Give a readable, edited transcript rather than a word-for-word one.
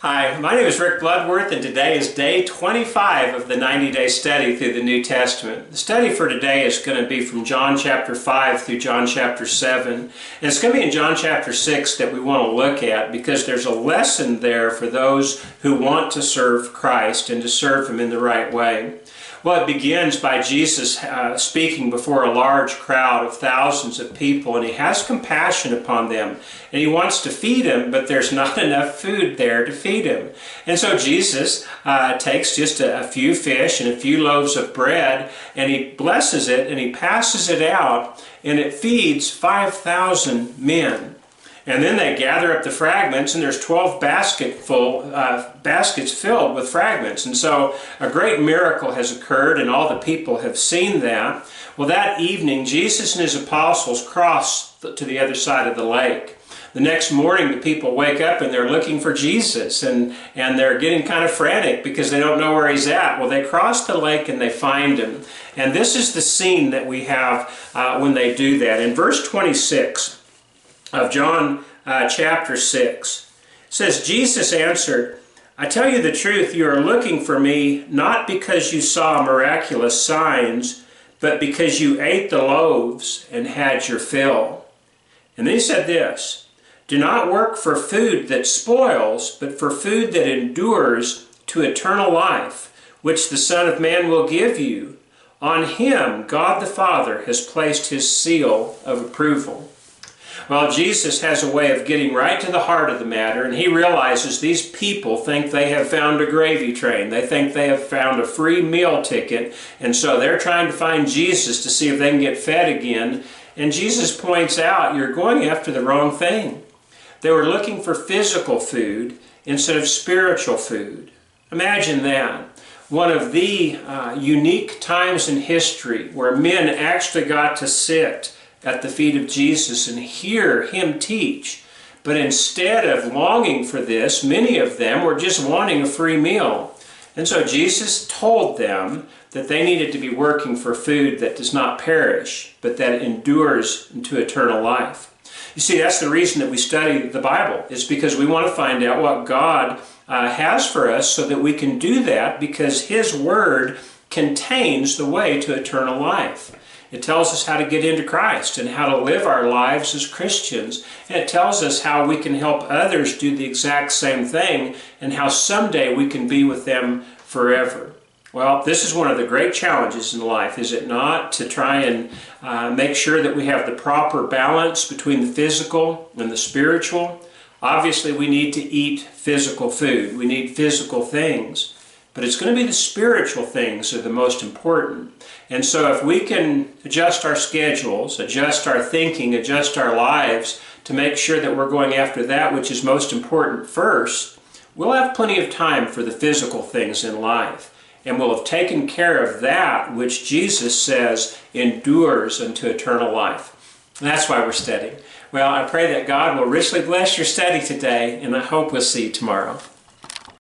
Hi, my name is Rick Bloodworth, and today is day 25 of the 90-day study through the New Testament. The study for today is going to be from John chapter 5 through John chapter 7. And it's going to be in John chapter 6 that we want to look at, because there's a lesson there for those who want to serve Christ and to serve Him in the right way. Well, it begins by Jesus speaking before a large crowd of thousands of people, and He has compassion upon them, and He wants to feed them, but there's not enough food there to feed them. And so Jesus takes just a few fish and a few loaves of bread, and He blesses it, and He passes it out, and it feeds 5,000 men. And then they gather up the fragments, and there's 12 baskets filled with fragments. And so a great miracle has occurred, and all the people have seen that. Well, that evening, Jesus and His apostles cross to the other side of the lake. The next morning, the people wake up and they're looking for Jesus, and they're getting kind of frantic because they don't know where He's at. Well, they cross the lake and they find Him. And this is the scene that we have when they do that. In verse 26 of John chapter 6, it says, Jesus answered, "I tell you the truth, you are looking for me not because you saw miraculous signs, but because you ate the loaves and had your fill." And then He said this, "Do not work for food that spoils, but for food that endures to eternal life, which the Son of Man will give you. On Him God the Father has placed His seal of approval." Well, Jesus has a way of getting right to the heart of the matter, and He realizes these people think they have found a gravy train. They think they have found a free meal ticket, and so they're trying to find Jesus to see if they can get fed again. And Jesus points out, you're going after the wrong thing. They were looking for physical food instead of spiritual food. Imagine that. One of the unique times in history where men actually got to sit at the feet of Jesus and hear Him teach. But instead of longing for this, many of them were just wanting a free meal. And so Jesus told them that they needed to be working for food that does not perish, but that endures into eternal life. You see, that's the reason that we study the Bible, is because we want to find out what God has for us so that we can do that, because His Word contains the way to eternal life. It tells us how to get into Christ and how to live our lives as Christians. And it tells us how we can help others do the exact same thing, and how someday we can be with them forever. Well, this is one of the great challenges in life, is it not? To try and make sure that we have the proper balance between the physical and the spiritual. Obviously, we need to eat physical food. We need physical things. But it's going to be the spiritual things that are the most important. And so if we can adjust our schedules, adjust our thinking, adjust our lives to make sure that we're going after that which is most important first, we'll have plenty of time for the physical things in life. And we'll have taken care of that which Jesus says endures unto eternal life. And that's why we're studying. Well, I pray that God will richly bless your study today, and I hope we'll see you tomorrow.